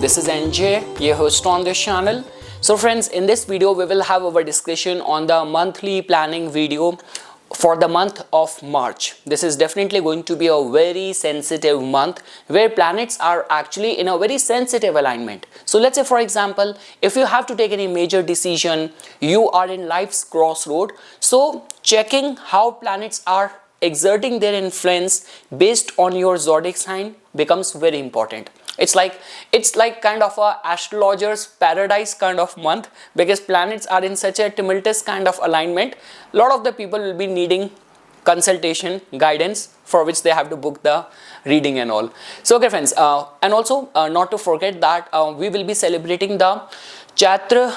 this is NJ, your host on this channel. So friends, in this video we will have our discussion on the monthly planning video for the month of March. This is definitely going to be a very sensitive month where planets are actually in a very sensitive alignment. So let's say, for example, if you have to take any major decision, you are in life's crossroad. So checking how planets are exerting their influence based on your zodiac sign becomes very important. It's like kind of a astrologer's paradise kind of month, because planets are in such a tumultuous kind of alignment. A lot of the people will be needing consultation, guidance, for which they have to book the reading and all. So okay friends, and also not to forget that we will be celebrating the Chaitra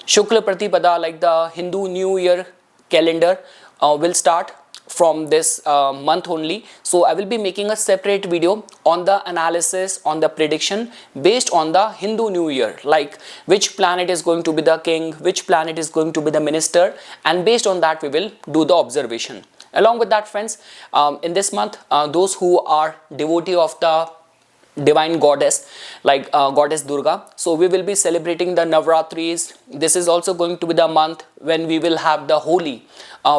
Shukla Pratipada, like the Hindu New Year calendar will start from this month only. So I will be making a separate video on the analysis, on the prediction based on the Hindu New Year, like which planet is going to be the king, which planet is going to be the minister, and based on that we will do the observation. Along with that friends, in this month, those who are devotee of the divine goddess, like goddess Durga, so we will be celebrating the Navratris. This is also going to be the month when we will have the Holi,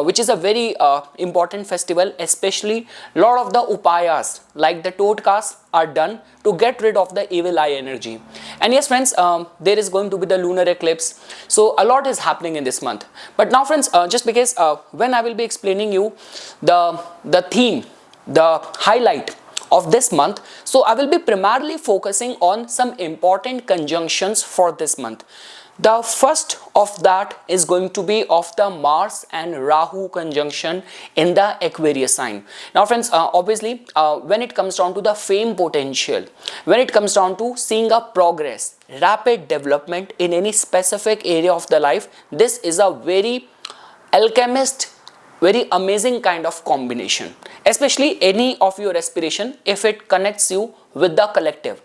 which is a very important festival. Especially lot of the upayas like the totkas are done to get rid of the evil eye energy. And yes friends, there is going to be the lunar eclipse, so a lot is happening in this month. But now friends, just because when I will be explaining you the theme, the highlight of this month, so I will be primarily focusing on some important conjunctions for this month. The first of that is going to be of the Mars and Rahu conjunction in the Aquarius sign. Now friends, obviously when it comes down to the fame potential, when it comes down to seeing a progress, rapid development in any specific area of the life, this is a very alchemist, very amazing kind of combination, especially any of your aspiration if it connects you with the collective.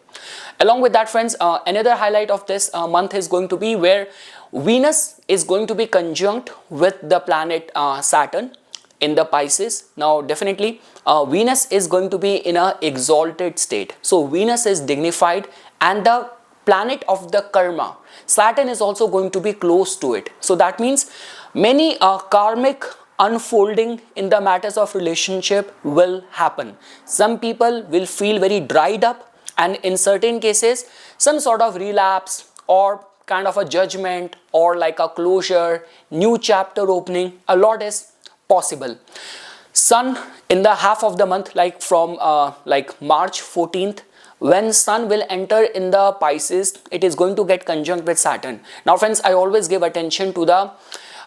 Along with that friends, another highlight of this month is going to be where Venus is going to be conjunct with the planet Saturn in the Pisces. Now definitely Venus is going to be in a exalted state, so Venus is dignified, and the planet of the karma, Saturn, is also going to be close to it. So that means many karmic unfolding in the matters of relationship will happen. Some people will feel very dried up, and in certain cases some sort of relapse or kind of a judgment or like a closure, new chapter opening, a lot is possible. Sun in the half of the month, like from like March 14th, when Sun will enter in the Pisces, it is going to get conjunct with Saturn. Now friends, I always give attention to the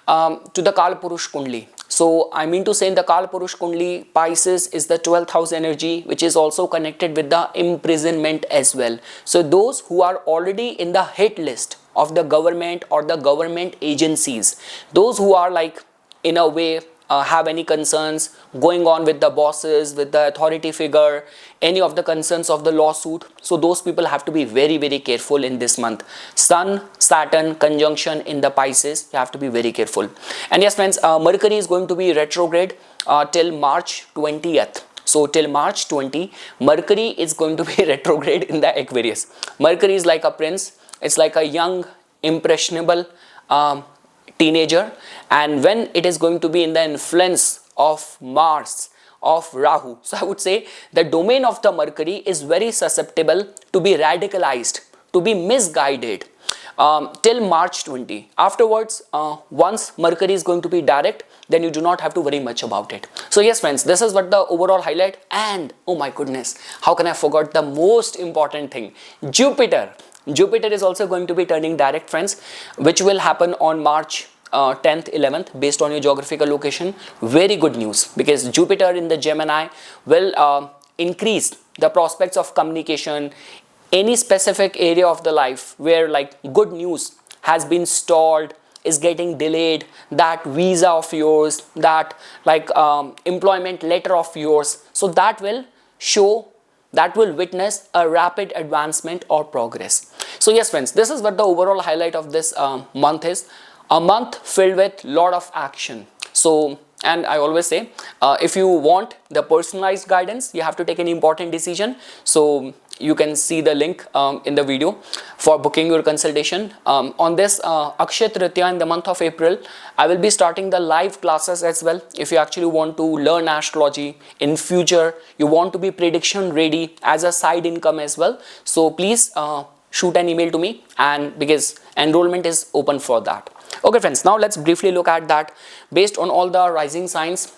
Kal Purush Kundli. So I mean to say, in the Kal Purush Kundli, Pisces is the 12th house energy, which is also connected with the imprisonment as well. So those who are already in the hit list of the government or the government agencies, those who are like in a way have any concerns going on with the bosses, with the authority figure, any of the concerns of the lawsuit, so those people have to be very careful in this month. Sun Saturn conjunction in the Pisces, you have to be very careful. And yes friends, Mercury is going to be retrograde till March 20th. So till March 20, Mercury is going to be retrograde in the Aquarius. Mercury is like a prince, it's like a young impressionable teenager, and when it is going to be in the influence of Mars, of Rahu, so I would say the domain of the Mercury is very susceptible to be radicalized, to be misguided till March 20. Afterwards, once Mercury is going to be direct, then you do not have to worry much about it. So yes friends, this is what the overall highlight. And oh my goodness, how can I forget the most important thing? Jupiter is also going to be turning direct friends, which will happen on March 10th, 11th, based on your geographical location. Very good news, because Jupiter in the Gemini will increase the prospects of communication, any specific area of the life where like good news has been stalled, is getting delayed, that visa of yours, that like employment letter of yours, so that will show, that will witness a rapid advancement or progress. So yes friends, this is what the overall highlight of this month is. A month filled with lot of action. So, and I always say, if you want the personalized guidance, you have to take an important decision. So you can see the link in the video for booking your consultation. On this Akshaya Tritiya in the month of April, I will be starting the live classes as well. If you actually want to learn astrology in future, you want to be prediction ready as a side income as well, so please shoot an email to me, and because enrollment is open for that. Okay friends, now let's briefly look at that based on all the rising signs,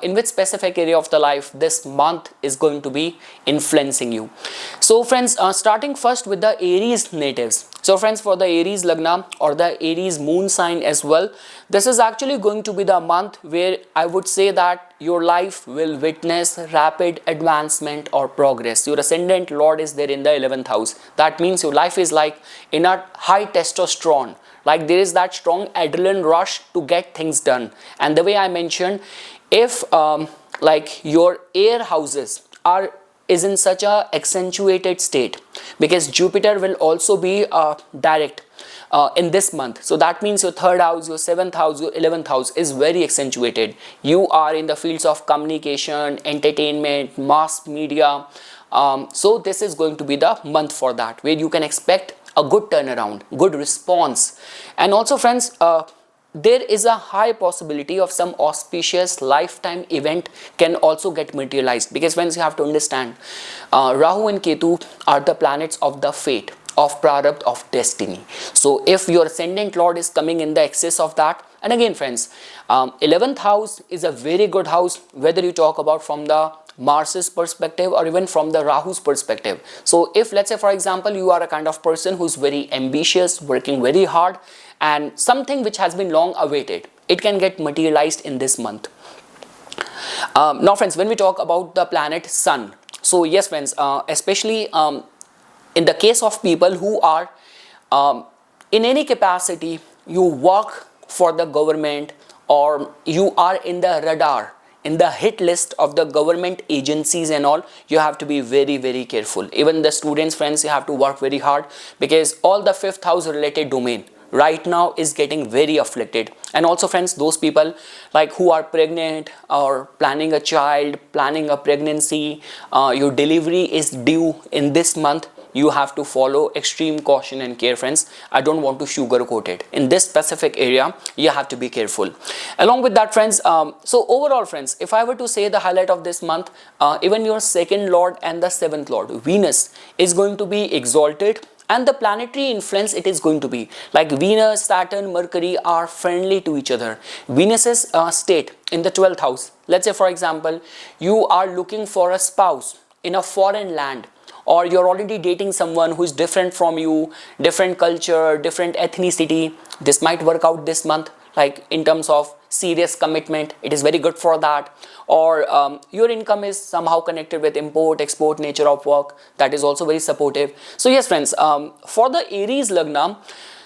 in which specific area of the life this month is going to be influencing you. So friends, starting first with the Aries natives. So friends, for the Aries Lagna or the Aries moon sign as well, this is actually going to be the month where I would say that your life will witness rapid advancement or progress. Your ascendant lord is there in the 11th house. That means your life is like in a high testosterone, like there is that strong adrenaline rush to get things done. And the way I mentioned, if like your air houses is in such a accentuated state, because Jupiter will also be direct in this month, so that means your 3rd house, your 7th house, your 11th house is very accentuated. You are in the fields of communication, entertainment, mass media, so this is going to be the month for that, where you can expect a good turnaround, good response. And also friends, there is a high possibility of some auspicious lifetime event can also get materialized, because friends, you have to understand, Rahu and Ketu are the planets of the fate, of prarabdha, of destiny. So if your ascendant lord is coming in the excess of that, and again friends, 11th house is a very good house, whether you talk about from the Mars's perspective or even from the Rahu's perspective. So if let's say for example you are a kind of person who's very ambitious, working very hard, and something which has been long awaited, it can get materialized in this month. Now friends, when we talk about the planet Sun, so yes friends, especially in the case of people who are in any capacity, you work for the government or you are in the radar, in the hit list of the government agencies and all, you have to be very, very careful. Even the students, friends, you have to work very hard, because all the 5th house related domain right now is getting very afflicted. And also friends, those people like who are pregnant or planning a child, planning a pregnancy, your delivery is due in this month, you have to follow extreme caution and care friends. I don't want to sugarcoat it. In this specific area, you have to be careful. Along with that friends, so overall friends, if I were to say the highlight of this month, even your 2nd lord and the 7th lord, Venus, is going to be exalted. And the planetary influence it is going to be like Venus, Saturn, Mercury are friendly to each other. Venus's state in the 12th house. Let's say for example, you are looking for a spouse in a foreign land, or you're already dating someone who is different from you, different culture, different ethnicity. This might work out this month, like in terms of serious commitment, it is very good for that. Or your income is somehow connected with import, export nature of work, that is also very supportive. So yes friends, for the Aries Lagna,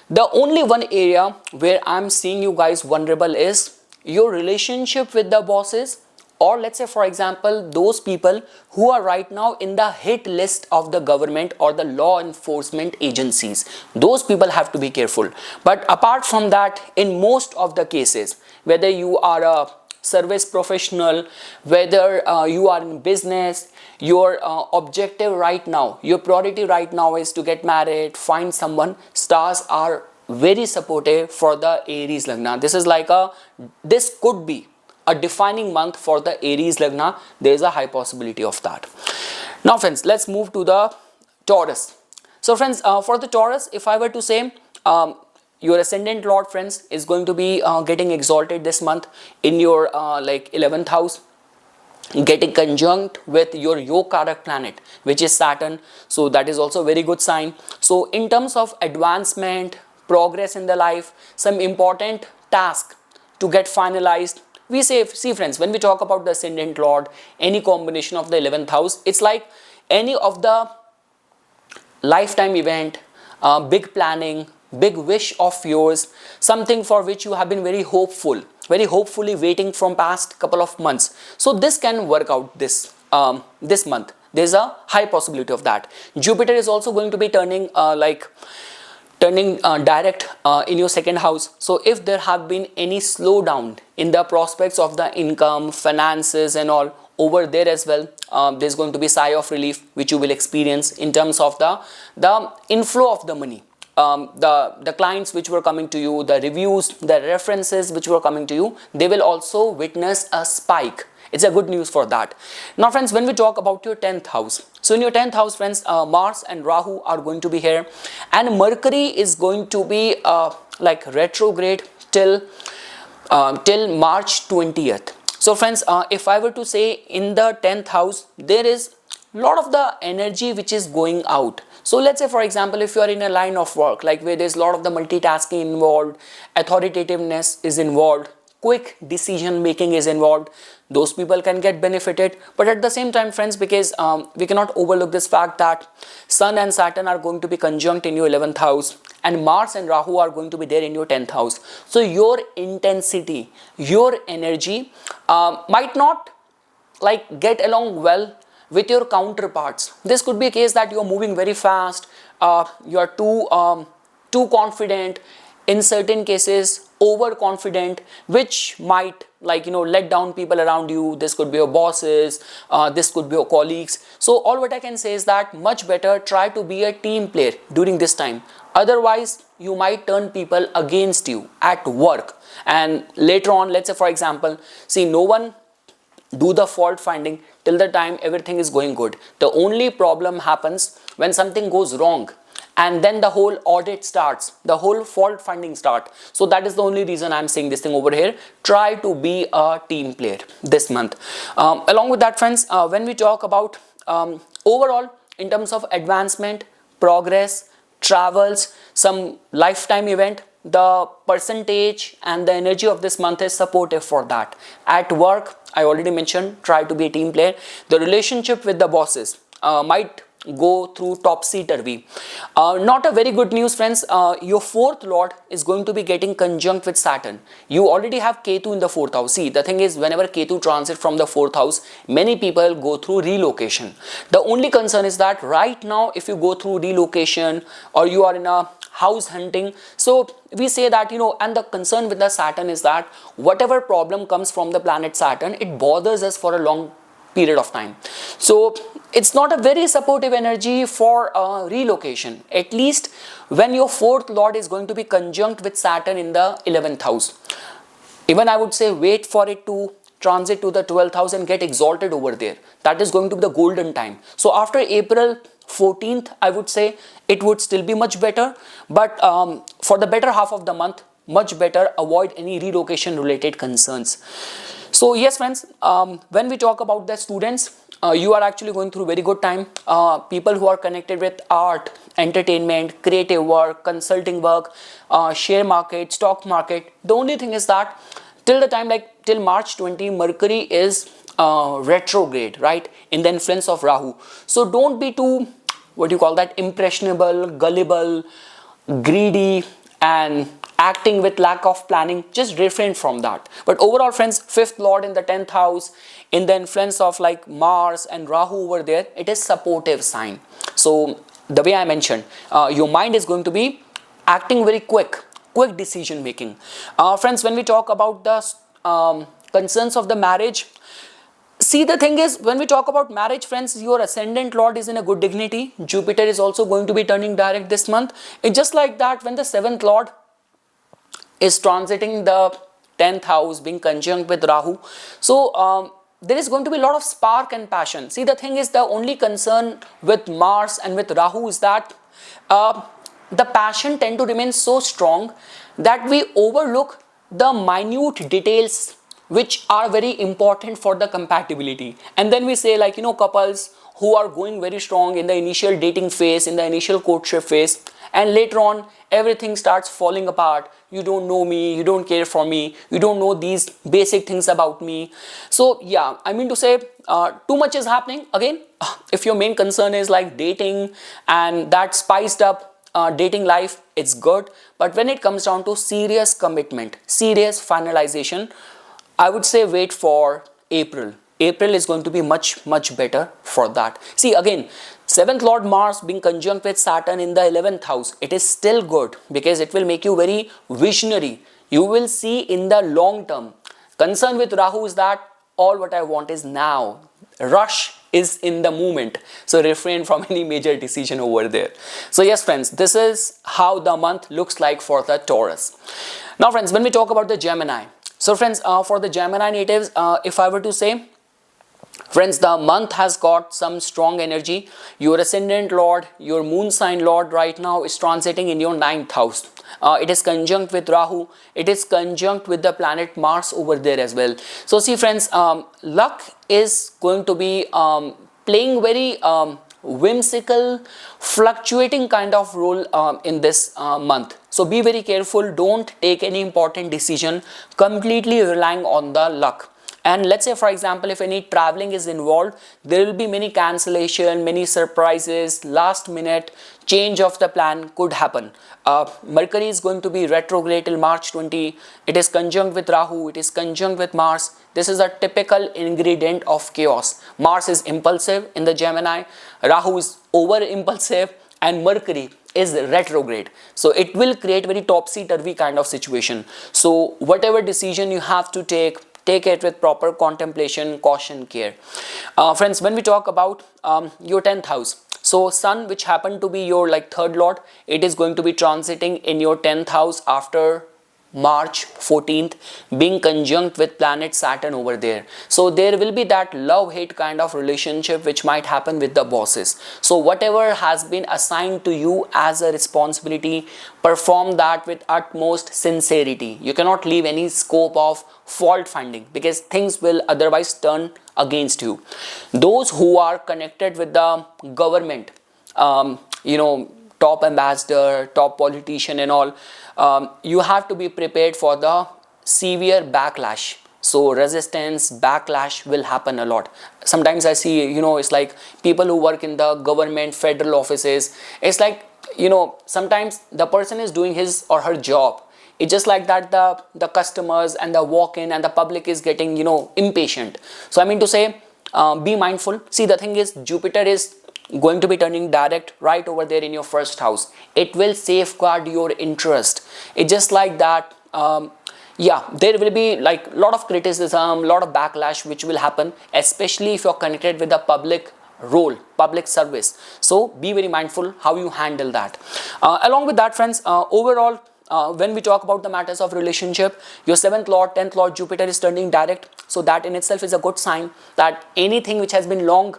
the only one area where I'm seeing you guys vulnerable is your relationship with the bosses, or let's say for example those people who are right now in the hit list of the government or the law enforcement agencies. Those people have to be careful. But apart from that, in most of the cases, whether you are a service professional, whether you are in business, your objective right now, your priority right now is to get married, find someone, stars are very supportive for the Aries Lagna. This is like this could be a defining month for the Aries Lagna. There is a high possibility of that. Now friends, let's move to the Taurus. So friends, for the Taurus, if I were to say, your ascendant lord friends is going to be getting exalted this month in your like 11th house, getting conjunct with your Yogarak planet, which is Saturn. So that is also a very good sign. So in terms of advancement, progress in the life, some important task to get finalized. We say, see friends, when we talk about the ascendant lord, any combination of the 11th house, it's like any of the lifetime event, big planning, big wish of yours, something for which you have been very hopeful, very hopefully waiting from past couple of months. So this can work out this this month. There's a high possibility of that. Jupiter is also going to be turning direct in your 2nd house. So if there have been any slowdown in the prospects of the income, finances and all over there as well. There's going to be sigh of relief which you will experience in terms of the inflow of the money. The clients which were coming to you, the reviews, the references which were coming to you, they will also witness a spike. It's a good news for that. Now friends, when we talk about your 10th house, so in your 10th house friends, Mars and Rahu are going to be here, and Mercury is going to be like retrograde till March 20th. So friends, if I were to say in the 10th house, there is a lot of the energy which is going out. So let's say for example, if you are in a line of work like where there's a lot of the multitasking involved, authoritativeness is involved, quick decision making is involved, those people can get benefited. But at the same time friends, because we cannot overlook this fact that Sun and Saturn are going to be conjunct in your 11th house, and Mars and Rahu are going to be there in your 10th house. So your intensity, your energy might not like get along well with your counterparts. This could be a case that you are moving very fast, you are too confident, in certain cases overconfident, which might like let down people around you. This could be your bosses, this could be your colleagues. So all what I can say is that much better try to be a team player during this time. Otherwise you might turn people against you at work, and later on, let's say for example, see, no one do the fault finding till the time everything is going good. The only problem happens when something goes wrong, and then the whole audit starts, the whole fault finding start. So that is the only reason I'm saying this thing over here. Try to be a team player this month. Along with that friends, when we talk about overall in terms of advancement, progress, travels, some lifetime event, the percentage and the energy of this month is supportive for that. At work, I already mentioned, try to be a team player. The relationship with the bosses might go through topsy-turvy. Not a very good news friends. Your 4th lord is going to be getting conjunct with Saturn. You already have Ketu in the 4th house. See, the thing is, whenever Ketu transit from the 4th house, many people go through relocation. The only concern is that right now if you go through relocation or you are in a house hunting, so we say that and the concern with the Saturn is that whatever problem comes from the planet Saturn, it bothers us for a long period of time. So it's not a very supportive energy for relocation, at least when your 4th lord is going to be conjunct with Saturn in the 11th house. Even I would say wait for it to transit to the 12th house and get exalted over there. That is going to be the golden time. So after April 14th, I would say it would still be much better, but for the better half of the month, much better avoid any relocation related concerns. So yes friends, when we talk about the students, you are actually going through very good time. People who are connected with art, entertainment, creative work, consulting work, share market, stock market, the only thing is that till the time like till March 20, Mercury is retrograde, right, in the influence of Rahu. So don't be too, what do you call that, impressionable, gullible, greedy, and acting with lack of planning. Just refrain from that. But overall friends, 5th lord in the 10th house, in the influence of like Mars and Rahu over there, it is supportive sign. So the way I mentioned, your mind is going to be acting very quick decision making. Friends, when we talk about the concerns of the marriage, see, the thing is, when we talk about marriage friends, your ascendant lord is in a good dignity. Jupiter is also going to be turning direct this month. It's just like that when the 7th lord is transiting the 10th house, being conjunct with Rahu. So there is going to be a lot of spark and passion. See, the thing is, the only concern with Mars and with Rahu is that the passion tend to remain so strong that we overlook the minute details which are very important for the compatibility. And then we say like, couples who are going very strong in the initial dating phase, in the initial courtship phase, and later on everything starts falling apart. You don't know me, you don't care for me, you don't know these basic things about me. So yeah, I mean to say too much is happening. Again, if your main concern is like dating and that spiced up dating life, it's good. But when it comes down to serious commitment, serious finalization, I would say wait for April. April is going to be much better for that. See, again, 7th lord Mars being conjunct with Saturn in the 11th house, it is still good because it will make you very visionary. You will see in the long term. Concern with Rahu is that all what I want is now. rush is in the moment, so refrain from any major decision over there. So yes friends, this is how the month looks like for the Taurus. Now friends, when we talk about the Gemini, so friends, for the Gemini natives, if I were to say, friends, the month has got some strong energy. Your ascendant lord, your moon sign lord right now is transiting in your 9th house. It is conjunct with Rahu. It is conjunct with the planet Mars over there as well. So see friends, luck is going to be playing very whimsical, fluctuating kind of role in this month. So be very careful. Don't take any important decision completely relying on the luck. And let's say, for example, if any traveling is involved, there will be many cancellation, many surprises, last minute change of the plan could happen. Mercury is going to be retrograde till March 20. It is conjunct with Rahu. It is conjunct with Mars. This is a typical ingredient of chaos. Mars is impulsive in the Gemini. Rahu is over impulsive, and Mercury is retrograde. So it will create very topsy-turvy kind of situation. So whatever decision you have to take it with proper contemplation, caution, care. Friends, when we talk about your 10th house, so Sun, which happened to be your like 3rd lord, it is going to be transiting in your 10th house after March 14th, being conjunct with planet Saturn over there. So there will be that love-hate kind of relationship which might happen with the bosses. So whatever has been assigned to you as a responsibility, perform that with utmost sincerity. You cannot leave any scope of fault finding, because things will otherwise turn against you. Those who are connected with the government, top ambassador, top politician and all, you have to be prepared for the severe backlash. So resistance, backlash will happen a lot. Sometimes I see, it's like people who work in the government, federal offices, it's like, sometimes the person is doing his or her job. It's just like that the customers and the walk-in and the public is getting, impatient. So I mean to say, be mindful. See, the thing is, Jupiter is going to be turning direct right over there in your 1st house. It will safeguard your interest. It's just like that. There will be like a lot of criticism, lot of backlash which will happen, especially if you're connected with the public role, public service. So be very mindful how you handle that. Along with that, friends, overall, when we talk about the matters of relationship, your 7th lord, 10th lord Jupiter is turning direct. So that in itself is a good sign that anything which has been long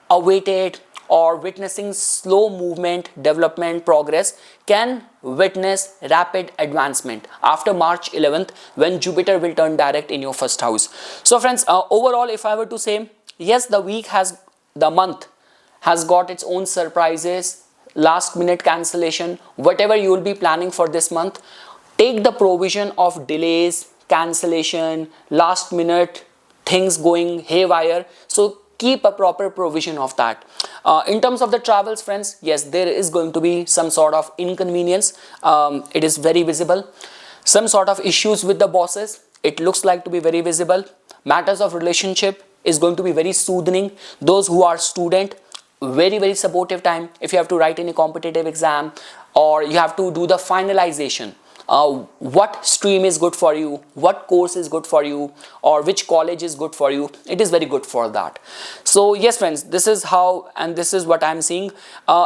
awaited or witnessing slow movement, development, progress can witness rapid advancement after March 11th, when Jupiter will turn direct in your 1st house. So friends, overall, if I were to say, yes, the month has got its own surprises, last minute cancellation, whatever you will be planning for this month, take the provision of delays, cancellation, last minute things going haywire. So keep a proper provision of that. In terms of the travels, friends, yes, there is going to be some sort of inconvenience. It is very visible. Some sort of issues with the bosses, it looks like to be very visible. Matters of relationship is going to be very soothing. Those who are student, very supportive time. If you have to write any competitive exam or you have to do the finalization, what stream is good for you, what course is good for you, or which college is good for you, it is very good for that. So yes friends, this is how, and this is what I'm seeing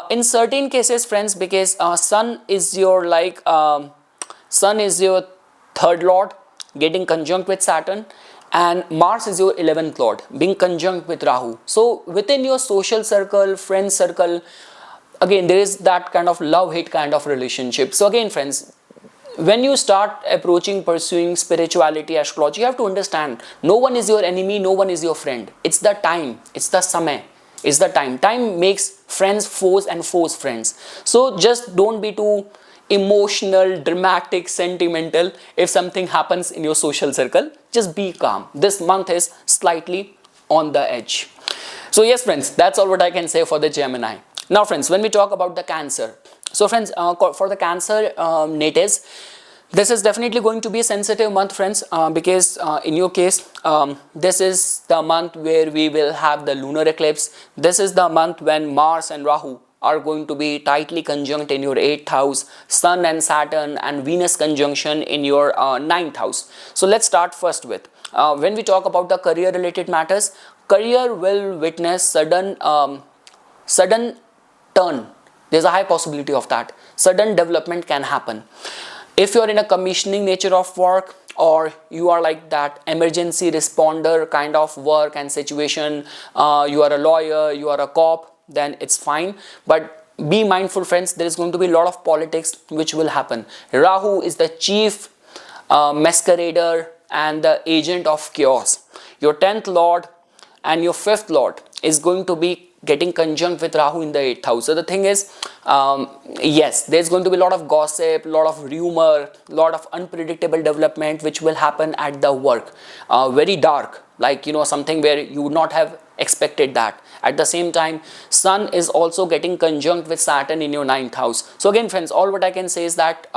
in certain cases, friends, because Sun is your Sun is your 3rd lord getting conjunct with Saturn, and Mars is your 11th lord being conjunct with Rahu. So within your social circle, friend circle, again there is that kind of love-hate kind of relationship. So again friends, when you start pursuing spirituality, astrology, you have to understand, no one is your enemy, no one is your friend. It's the time, it's the samay, it's the time. Time makes friends foes and foes friends. So just don't be too emotional, dramatic, sentimental if something happens in your social circle. Just be calm. This month is slightly on the edge. So yes friends, that's all what I can say for the Gemini. Now friends, when we talk about the Cancer, so friends, for the Cancer natives, this is definitely going to be a sensitive month, friends, because in your case, this is the month where we will have the lunar eclipse. This is the month when Mars and Rahu are going to be tightly conjunct in your 8th house, Sun and Saturn and Venus conjunction in your 9th house. So let's start first with, when we talk about the career related matters, career will witness sudden turn. There's a high possibility of that. Sudden development can happen. If you're in a commissioning nature of work, or you are like that emergency responder kind of work and situation, you are a lawyer, you are a cop, then it's fine. But be mindful, friends, there is going to be a lot of politics which will happen. Rahu is the chief masquerader and the agent of chaos. Your 10th lord and your 5th lord is going to be getting conjunct with Rahu in the 8th house. So the thing is, yes, there's going to be a lot of gossip, a lot of rumor, a lot of unpredictable development which will happen at the work. Very dark, like, something where you would not have expected that. At the same time, Sun is also getting conjunct with Saturn in your 9th house. So again, friends, all what I can say is that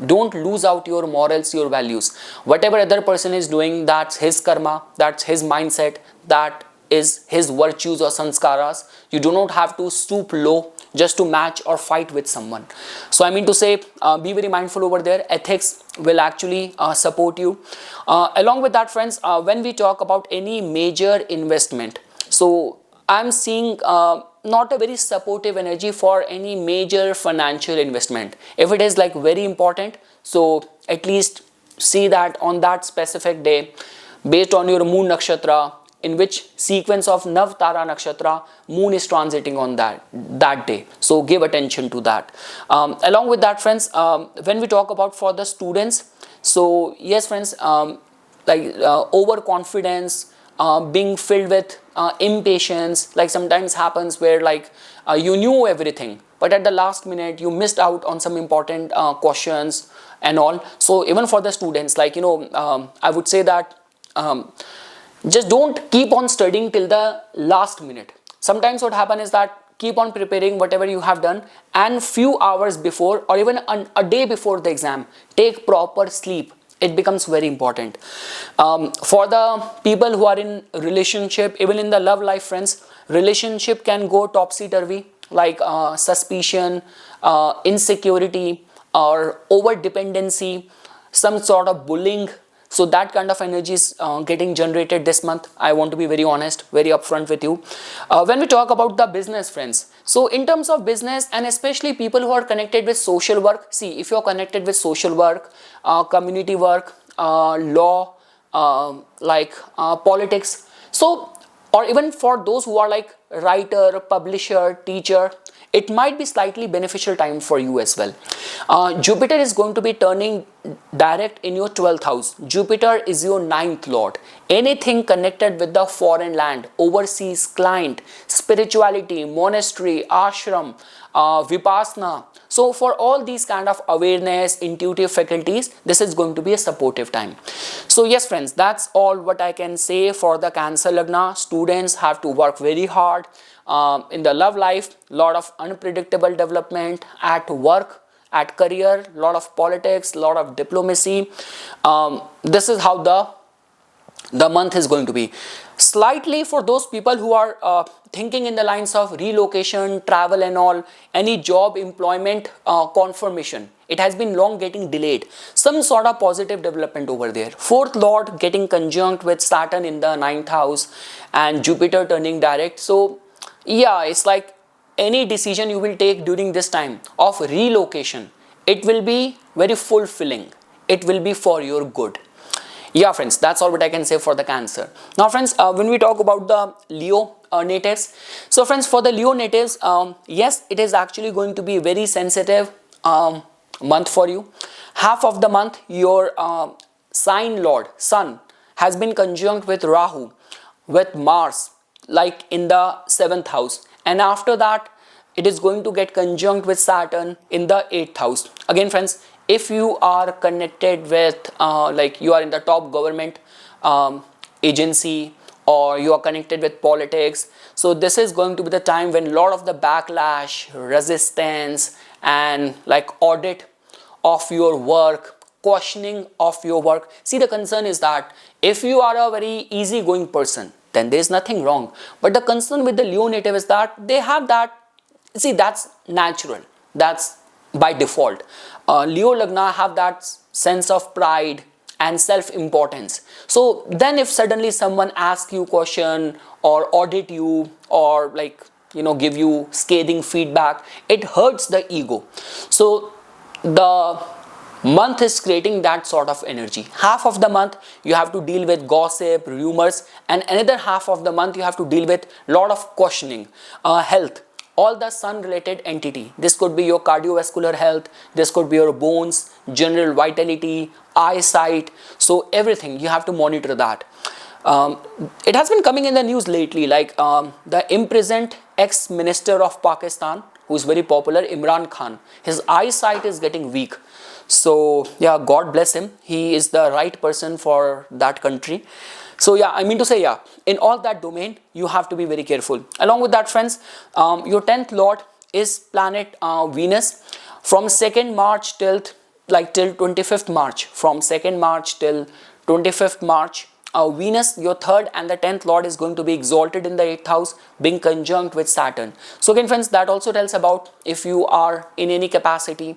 don't lose out your morals, your values. Whatever other person is doing, that's his karma, that's his mindset, that is his virtues or sanskaras. You do not have to stoop low just to match or fight with someone. So I mean to say, be very mindful over there. Ethics will actually support you. Along with that, friends, when we talk about any major investment, so I'm seeing not a very supportive energy for any major financial investment. If it is like very important, so at least see that on that specific day, based on your moon nakshatra, in which sequence of Navtara nakshatra moon is transiting on that day. So give attention to that. Along with that, friends, when we talk about for the students, so yes, friends, overconfidence, being filled with impatience, like sometimes happens where like you knew everything, but at the last minute you missed out on some important questions and all. So even for the students, like, I would say that just don't keep on studying till the last minute. Sometimes what happens is that keep on preparing whatever you have done, and few hours before or even a day before the exam, take proper sleep. It becomes very important. For the people who are in relationship, even in the love life, friends, relationship can go topsy-turvy, like suspicion, insecurity, or over dependency, some sort of bullying. So that kind of energy is getting generated this month. I want to be very honest, very upfront with you. When we talk about the business, friends, so in terms of business, and especially people who are connected with social work, see, if you're connected with social work, community work, law, politics, so, or even for those who are like writer, publisher, teacher, it might be slightly beneficial time for you as well. Jupiter is going to be turning direct in your 12th house. Jupiter is your 9th lord. Anything connected with the foreign land, overseas, client, spirituality, monastery, ashram, vipassana. So for all these kind of awareness, intuitive faculties, this is going to be a supportive time. So yes, friends, that's all what I can say for the Cancer Lagna. Students have to work very hard. In the love life, lot of unpredictable development at work, at career, lot of politics, lot of diplomacy. This is how the month is going to be. Slightly for those people who are thinking in the lines of relocation, travel and all, any job employment confirmation, it has been long getting delayed. Some sort of positive development over there. 4th lord getting conjunct with Saturn in the 9th house and Jupiter turning direct. So yeah, it's like any decision you will take during this time of relocation, it will be very fulfilling. It will be for your good. Yeah, friends, that's all what I can say for the Cancer. Now, friends, when we talk about the Leo natives, so friends, for the Leo natives, yes, it is actually going to be a very sensitive month for you. Half of the month, your sign lord, Sun, has been conjunct with Rahu, with Mars, like in the 7th house, and after that it is going to get conjunct with Saturn in the 8th house. Again, friends, if you are connected with like you are in the top government agency, or you are connected with politics, so this is going to be the time when a lot of the backlash, resistance, and like audit of your work, questioning of your work. See, the concern is that if you are a very easygoing person, then there is nothing wrong. But the concern with the Leo native is that they have that, see, that's natural, that's by default. Leo Lagna have that sense of pride, and self-importance. So then if suddenly someone asks you question or audit you or like give you scathing feedback, it hurts the ego. So the month is creating that sort of energy. Half of the month you have to deal with gossip, rumors, and another half of the month you have to deal with lot of questioning, health, all the sun related entity. This could be your cardiovascular health, this could be your bones, general vitality, eyesight. So everything you have to monitor that. It has been coming in the news lately, like the imprisoned ex-minister of Pakistan, who is very popular, Imran Khan. His eyesight is getting weak. So yeah, God bless him. He is the right person for that country. So yeah, I mean to say, yeah, in all that domain, you have to be very careful. Along with that, friends, your 10th lord is planet Venus. From 2nd March till 25th March. From 2nd March till 25th March, Venus, your 3rd and the 10th lord, is going to be exalted in the 8th house, being conjunct with Saturn. So again, friends, that also tells about if you are in any capacity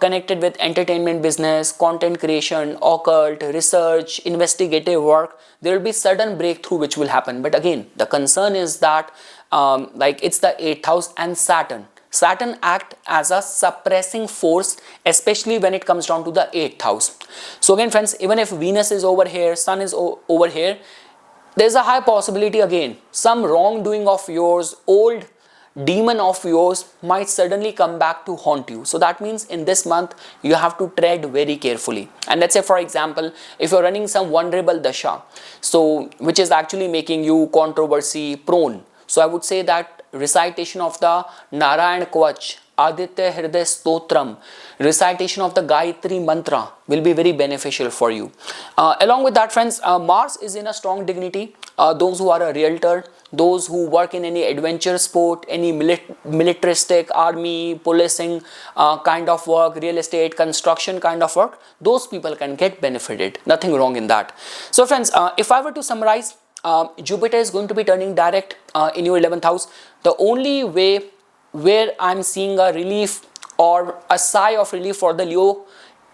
connected with entertainment business, content creation, occult, research, investigative work, there will be sudden breakthrough which will happen. But again, the concern is that it's the 8th house and Saturn act as a suppressing force, especially when it comes down to the 8th house. So again, friends, even if Venus is over here, Sun is over here, there's a high possibility again, some wrongdoing of yours, old demon of yours might suddenly come back to haunt you. So that means in this month, you have to tread very carefully. And let's say, for example, if you're running some vulnerable dasha, so which is actually making you controversy prone. So I would say that recitation of the Narayan Kvach, Aditya Hriday Stotram, recitation of the Gayatri Mantra will be very beneficial for you. Along with that, friends, Mars is in a strong dignity. Those who are a realtor, those who work in any adventure sport, any militaristic, army, policing kind of work, real estate, construction kind of work, those people can get benefited. Nothing wrong in that. So friends, if I were to summarize, Jupiter is going to be turning direct in your 11th house. The only way where I'm seeing a relief or a sigh of relief for the Leo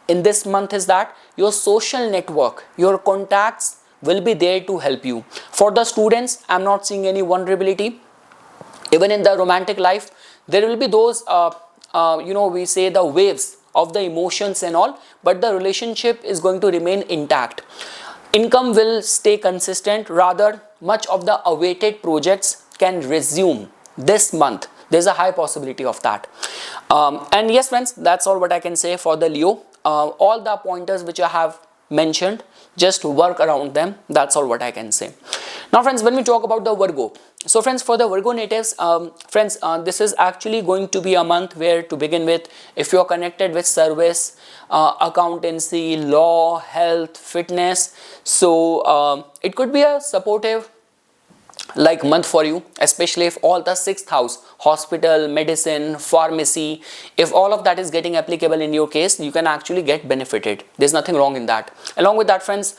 in this month is that your social network, your contacts will be there to help you. For the students, I'm not seeing any vulnerability. Even in the romantic life, there will be those, we say the waves of the emotions and all, but the relationship is going to remain intact. Income will stay consistent. Rather, much of the awaited projects can resume this month. There's a high possibility of that. And yes, friends, that's all what I can say for the Leo. All the pointers which I have mentioned, just work around them. That's all what I can say. Now, friends, when we talk about the Virgo, so friends, for the Virgo natives, this is actually going to be a month where, to begin with, if you're connected with service, accountancy, law, health, fitness, so it could be a supportive month for you, especially if all the 6th house, hospital, medicine, pharmacy, if all of that is getting applicable in your case, you can actually get benefited. There's nothing wrong in that. Along with that, friends,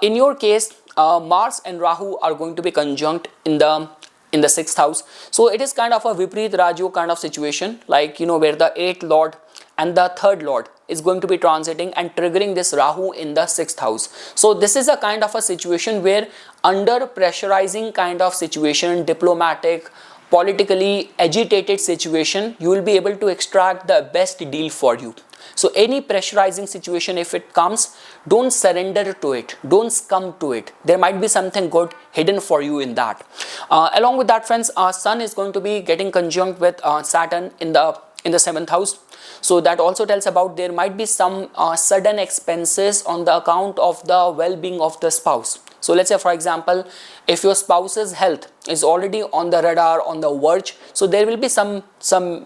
in your case, Mars and Rahu are going to be conjunct in the 6th house. So it is kind of a Vipreet Raju kind of situation, where the 8th lord and the 3rd lord is going to be transiting and triggering this Rahu in the 6th house. So this is a kind of a situation where under pressurizing kind of situation, diplomatic, politically agitated situation, you will be able to extract the best deal for you. So any pressurizing situation, if it comes, don't surrender to it, don't succumb to it. There might be something good hidden for you in that. Along with that, friends, Sun is going to be getting conjunct with Saturn in the 7th house. So that also tells about there might be some sudden expenses on the account of the well-being of the spouse. So let's say, for example, if your spouse's health is already on the radar, on the verge, so there will be some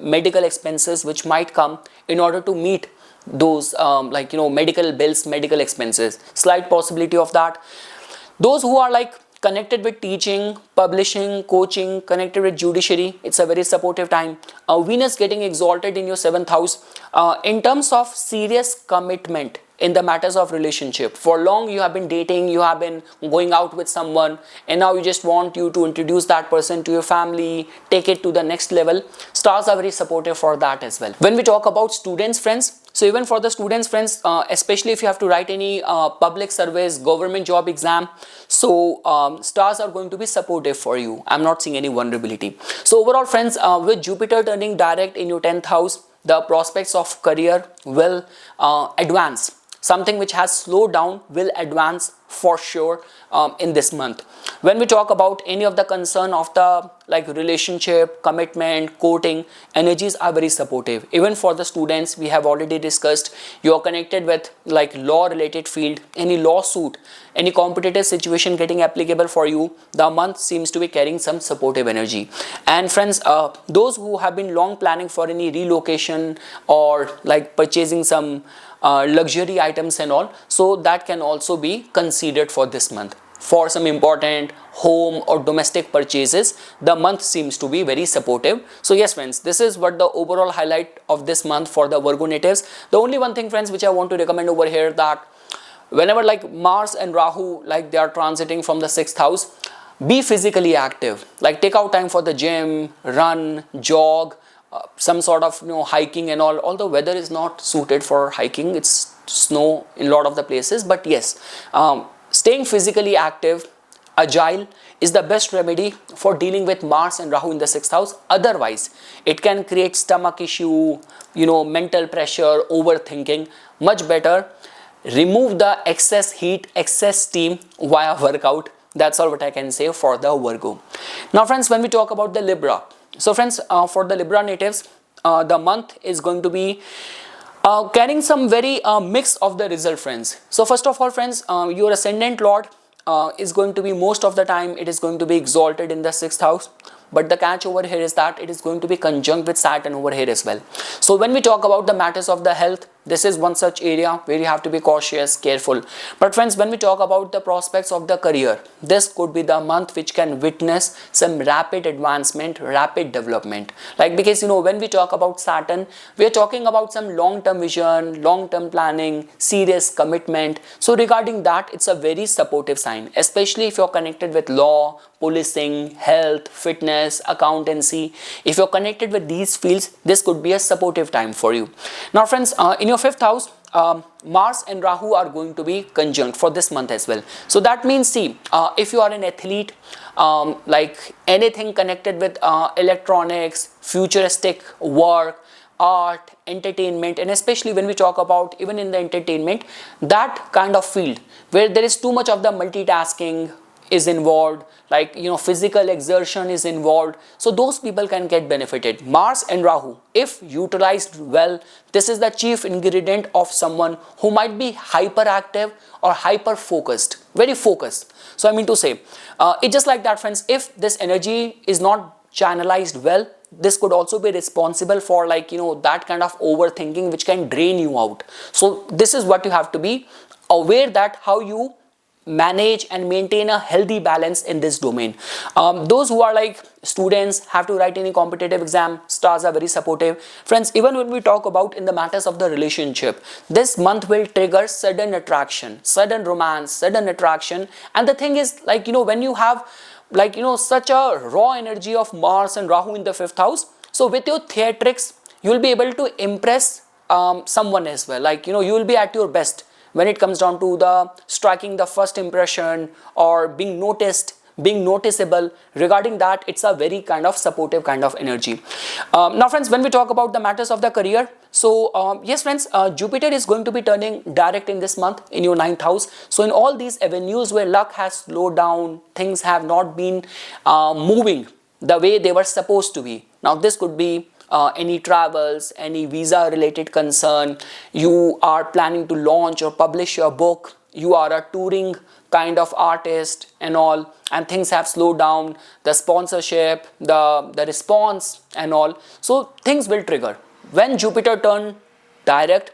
medical expenses which might come in order to meet those medical bills, medical expenses. Slight possibility of that. Those who are connected with teaching, publishing, coaching, connected with judiciary, it's a very supportive time. Venus getting exalted in your 7th house. In terms of serious commitment in the matters of relationship, for long you have been dating, you have been going out with someone, and now you just want you to introduce that person to your family, take it to the next level. Stars are very supportive for that as well. When we talk about students, friends, So even for the students, friends, especially if you have to write any public service, government job exam, so stars are going to be supportive for you. I'm not seeing any vulnerability. So overall, friends, with Jupiter turning direct in your 10th house, the prospects of career will advance. Something which has slowed down will advance for sure in this month. When we talk about any of the concern of the like relationship, commitment, courting, energies are very supportive. Even for the students, we have already discussed, you are connected with like law related field, any lawsuit, any competitive situation getting applicable for you, the month seems to be carrying some supportive energy. And friends, those who have been long planning for any relocation or like purchasing some luxury items and all, so that can also be considered for this month. For some important home or domestic purchases, the month seems to be very supportive. So yes friends, this is what the overall highlight of this month for the Virgo natives. The only one thing friends which I want to recommend over here, that whenever like Mars and Rahu, like they are transiting from the 6th house, be physically active, like take out time for the gym, run, jog, some sort of hiking and all. Although weather is not suited for hiking, it's snow in a lot of the places, but yes, staying physically active, agile is the best remedy for dealing with Mars and Rahu in the 6th house. Otherwise it can create stomach issue, mental pressure, overthinking. Much better remove the excess heat, excess steam via workout. That's all what I can say for the Virgo. Now friends, when we talk about the Libra, so friends, for the Libra natives, the month is going to be carrying some very mix of the result friends. So first of all friends, your ascendant lord is going to be, most of the time it is going to be exalted in the 6th house, but the catch over here is that it is going to be conjunct with Saturn over here as well. So when we talk about the matters of the health, this is one such area where you have to be cautious, careful. But friends, when we talk about the prospects of the career, this could be the month which can witness some rapid advancement, rapid development. Like, because when we talk about Saturn, we are talking about some long-term vision, long-term planning, serious commitment. So regarding that, it's a very supportive sign, especially if you're connected with law, policing, health, fitness, accountancy. If you're connected with these fields, this could be a supportive time for you. Now friends, in your 5th house, Mars and Rahu are going to be conjunct for this month as well. So that means, see, if you are an athlete, like anything connected with electronics, futuristic work, art, entertainment, and especially when we talk about even in the entertainment, that kind of field where there is too much of the multitasking is involved, like physical exertion is involved, so those people can get benefited. Mars and Rahu, if utilized well, this is the chief ingredient of someone who might be hyperactive or hyper focused, very focused. So I mean to say, it's just like that friends, if this energy is not channelized well, this could also be responsible for that kind of overthinking which can drain you out. So this is what you have to be aware, that how you manage and maintain a healthy balance in this domain. Those who are like students, have to write any competitive exam, stars are very supportive. Friends, even when we talk about in the matters of the relationship, this month will trigger sudden attraction, sudden romance, sudden attraction. And the thing is, when you have such a raw energy of Mars and Rahu in the 5th house, so with your theatrics, you will be able to impress someone as well. You will be at your best when it comes down to the striking the first impression or being noticed, being noticeable. Regarding that, it's a very kind of supportive kind of energy. Now friends, when we talk about the matters of the career, so yes friends, Jupiter is going to be turning direct in this month in your 9th house. So in all these avenues where luck has slowed down, things have not been moving the way they were supposed to be. Now this could be any travels, any visa related concern, you are planning to launch or publish your book, you are a touring kind of artist and all, and things have slowed down, the sponsorship, the response and all. So things will trigger. When Jupiter turn direct,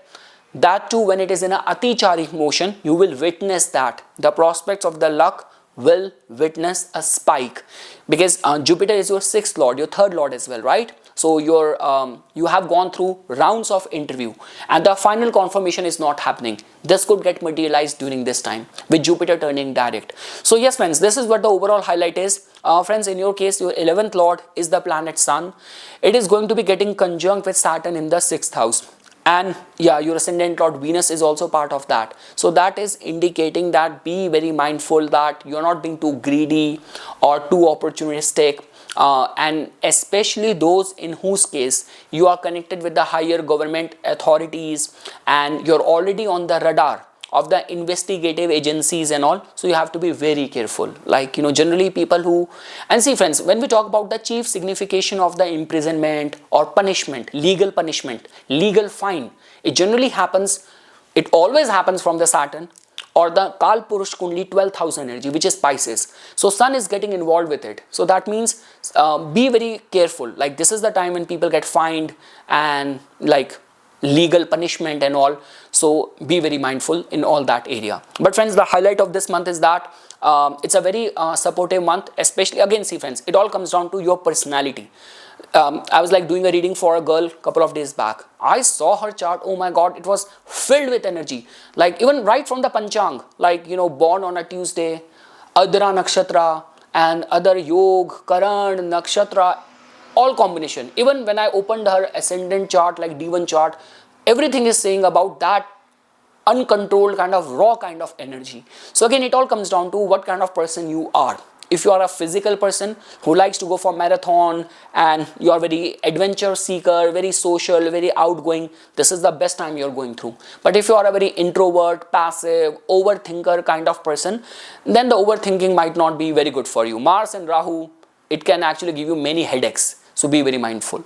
that too when it is in a Atichari motion, you will witness that the prospects of the luck will witness a spike, because Jupiter is your 6th lord, your 3rd lord as well, right? So you have gone through rounds of interview and the final confirmation is not happening. This could get materialized during this time with Jupiter turning direct. So yes friends, this is what the overall highlight is. Friends, in your case, your 11th lord is the planet Sun. It is going to be getting conjunct with Saturn in the 6th house. and yeah, your ascendant lord Venus is also part of that. So that is indicating that be very mindful that you're not being too greedy or too opportunistic, and especially those in whose case you are connected with the higher government authorities and you're already on the radar of the investigative agencies and all. So you have to be very careful, like generally people who, and see friends, when we talk about the chief signification of the imprisonment or punishment, legal fine, it generally happens, it always happens from the Saturn or the Kal Purush Kundli 12th house energy, which is Pisces. So sun is getting involved with it. So that means be very careful, like this is the time when people get fined and like legal punishment and all. So be very mindful in all that area. But friends, the highlight of this month is that it's a very supportive month, especially, again see friends, it all comes down to your personality. I was like doing a reading for a girl couple of days back. I saw her chart, oh my god, it was filled with energy, like even right from the Panchang, like born on a Tuesday, Adra Nakshatra and other Yog, Karan, Nakshatra, all combination. Even when I opened her ascendant chart, like D1 chart, everything is saying about that uncontrolled kind of raw kind of energy. So again, it all comes down to what kind of person you are. If you are a physical person who likes to go for marathon and you are very adventure seeker, very social, very outgoing, this is the best time you're going through. But if you are a very introvert, passive, overthinker kind of person, then the overthinking might not be very good for you. Mars and Rahu, it can actually give you many headaches. So be very mindful.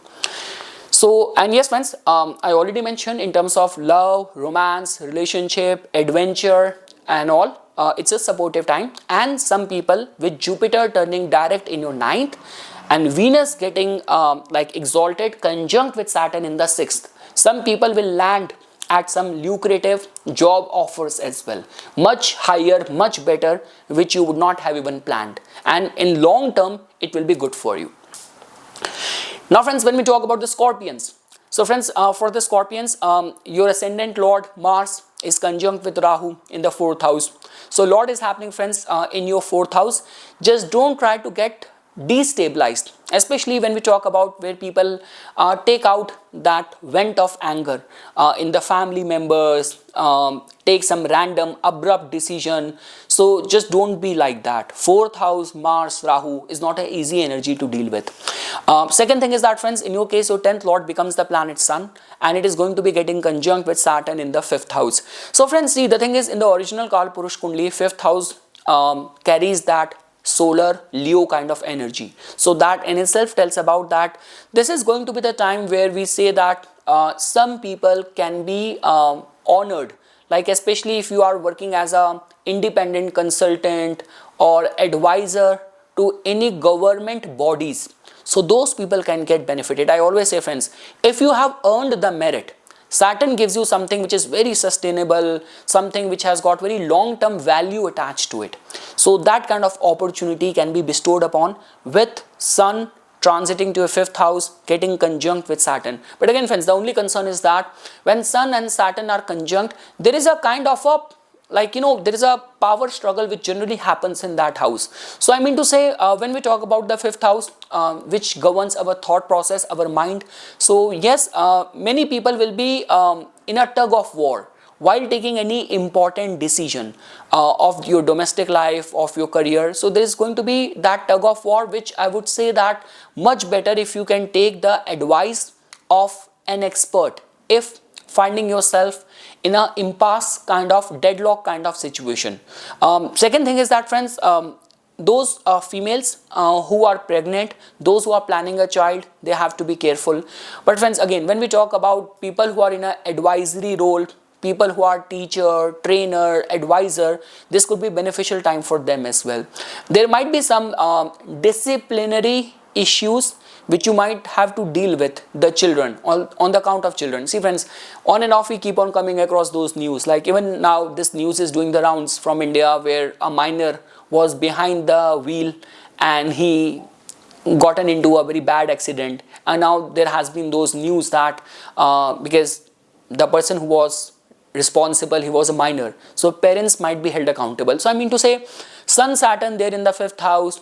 So, and yes friends, I already mentioned in terms of love, romance, relationship, adventure and all, it's a supportive time. And some people with Jupiter turning direct in your 9th and Venus getting like exalted conjunct with Saturn in the 6th, some people will land at some lucrative job offers as well, much higher, much better, which you would not have even planned, and in long term it will be good for you. Now friends, when we talk about the Scorpions, so friends, for the Scorpions, your ascendant Lord Mars is conjunct with Rahu in the 4th house. So Lord is happening friends in your 4th house. Just don't try to get destabilized, especially when we talk about where people take out that vent of anger in the family members, take some random abrupt decision. So just don't be like that. 4th house Mars Rahu is not an easy energy to deal with. Second thing is that friends, in your case your 10th lord becomes the planet Sun and it is going to be getting conjunct with Saturn in the 5th house. So friends, see, the thing is, in the original Kal Purush Kundli, 5th house carries that solar Leo kind of energy. So that in itself tells about that this is going to be the time where we say that some people can be honored, like especially if you are working as a independent consultant or advisor to any government bodies. So those people can get benefited. I always say friends, if you have earned the merit, Saturn gives you something which is very sustainable, something which has got very long-term value attached to it. So that kind of opportunity can be bestowed upon with Sun transiting to a 5th house, getting conjunct with Saturn. But again friends, the only concern is that when Sun and Saturn are conjunct, there is a kind of a, like there is a power struggle which generally happens in that house. So I mean to say, when we talk about the 5th house, which governs our thought process, our mind, so yes, many people will be in a tug of war while taking any important decision of your domestic life, of your career. So there is going to be that tug of war, which I would say that much better if you can take the advice of an expert if finding yourself in a impasse kind of deadlock kind of situation. Second thing is that friends, those females who are pregnant, those who are planning a child, they have to be careful. But friends, again, when we talk about people who are in an advisory role, people who are teacher, trainer, advisor, this could be beneficial time for them as well. There might be some disciplinary issues which you might have to deal with the children, on the account of children. See friends, on and off we keep on coming across those news, like even now this news is doing the rounds from India where a minor was behind the wheel and he gotten into a very bad accident, and now there has been those news that because the person who was responsible, he was a minor, so parents might be held accountable. So I mean to say, Sun Saturn there in the 5th house,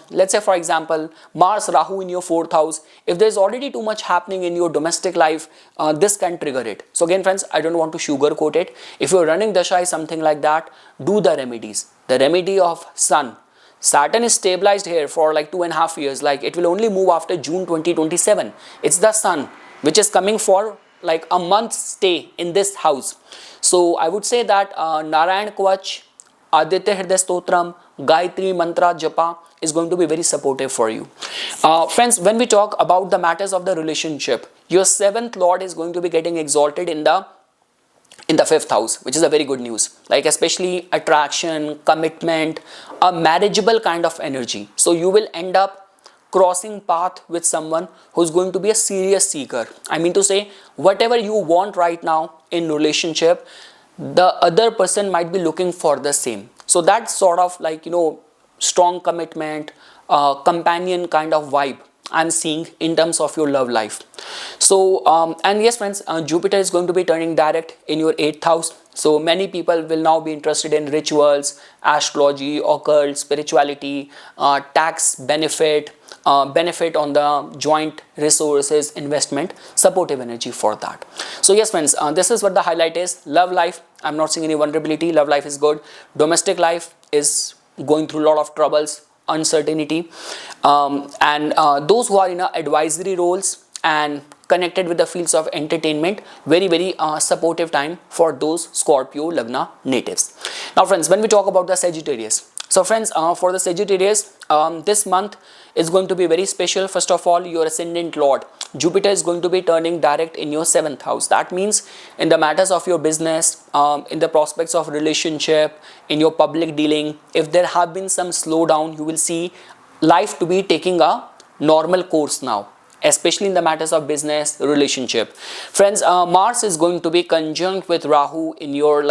let's say for example Mars Rahu in your 4th house, if there's already too much happening in your domestic life, this can trigger it. So again friends, I don't want to sugarcoat it. If you're running Dasha something like that, do the remedies. The remedy of Sun. Saturn is stabilized here for like 2.5 years, like it will only move after June 2027. It's the Sun which is coming for like a month's stay in this house. So I would say that Narayan Kvach, Aditya Hriday Stotram, Gayatri Mantra Japa is going to be very supportive for you. Friends, when we talk about the matters of the relationship, your 7th lord is going to be getting exalted in the 5th house, which is a very good news, like especially attraction, commitment, a marriageable kind of energy. So you will end up crossing path with someone who's going to be a serious seeker. I mean to say, whatever you want right now in relationship, the other person might be looking for the same. So that's sort of like, strong commitment, companion kind of vibe I'm seeing in terms of your love life. So and yes friends, Jupiter is going to be turning direct in your 8th house. So many people will now be interested in rituals, astrology, occult, spirituality, tax benefit, benefit on the joint resources, investment, supportive energy for that. So yes friends, this is what the highlight is. Love life, I'm not seeing any vulnerability. Love life is good. Domestic life is going through a lot of troubles, uncertainty, and those who are in advisory roles and connected with the fields of entertainment, very supportive time for those Scorpio Lagna natives. Now friends, when we talk about the Sagittarius, so friends, for the Sagittarius, this month is going to be very special. First of all, your ascendant lord Jupiter is going to be turning direct in your 7th house. That means in the matters of your business, in the prospects of relationship, in your public dealing, if there have been some slowdown, you will see life to be taking a normal course now, especially in the matters of business, relationship. Friends, Mars is going to be conjunct with Rahu in your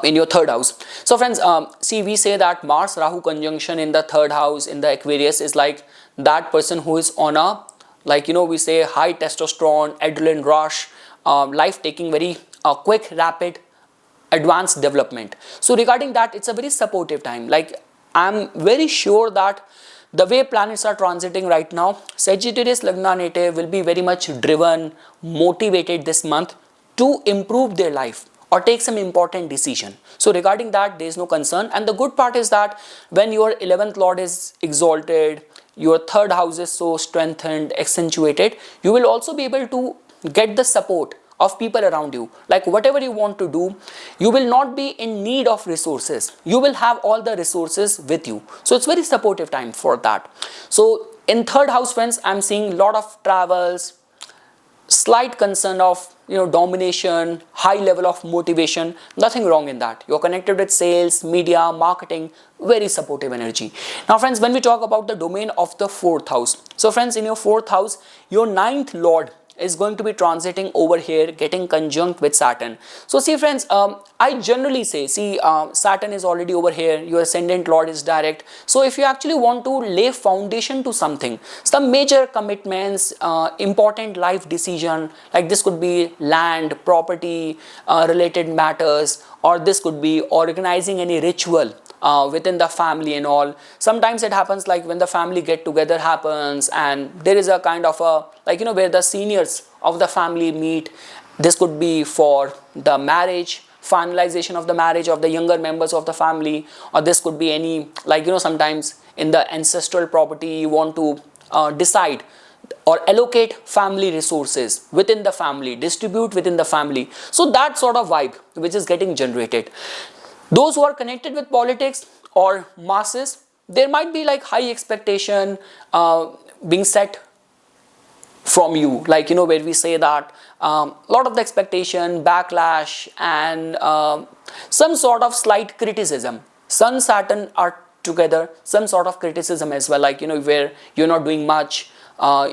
in your 3rd house. So friends, see, we say that Mars Rahu conjunction in the 3rd house in the Aquarius is like that person who is on a, we say high testosterone, adrenaline rush, life taking very quick, rapid, advanced development. So regarding that, it's a very supportive time. Like I'm very sure that the way planets are transiting right now, Sagittarius Lagna native will be very much driven, motivated this month to improve their life or take some important decision. So regarding that, there is no concern. And the good part is that when your 11th lord is exalted, your 3rd house is so strengthened, accentuated, you will also be able to get the support of people around you. Like whatever you want to do, you will not be in need of resources. You will have all the resources with you. So it's very supportive time for that. So in 3rd house friends, I'm seeing a lot of travels, slight concern of domination, high level of motivation. Nothing wrong in that. You're connected with sales, media, marketing, very supportive energy. Now friends, when we talk about the domain of the 4th house, so friends, in your 4th house, your 9th lord is going to be transiting over here, getting conjunct with Saturn. So see friends, I generally say, see, Saturn is already over here, your ascendant lord is direct. So if you actually want to lay foundation to something, some major commitments, important life decision, like this could be land, property related matters, or this could be organizing any ritual within the family and all. Sometimes it happens like when the family get together happens and there is a kind of a where the seniors of the family meet. This could be for the marriage, finalization of the marriage of the younger members of the family, or this could be any sometimes in the ancestral property you want to decide or allocate family resources within the family, distribute within the family. So that sort of vibe which is getting generated. Those who are connected with politics or masses, there might be like high expectation being set from you, where we say that lot of the expectation, backlash, and some sort of slight criticism. Sun, Saturn are together, some sort of criticism as well, where you're not doing much,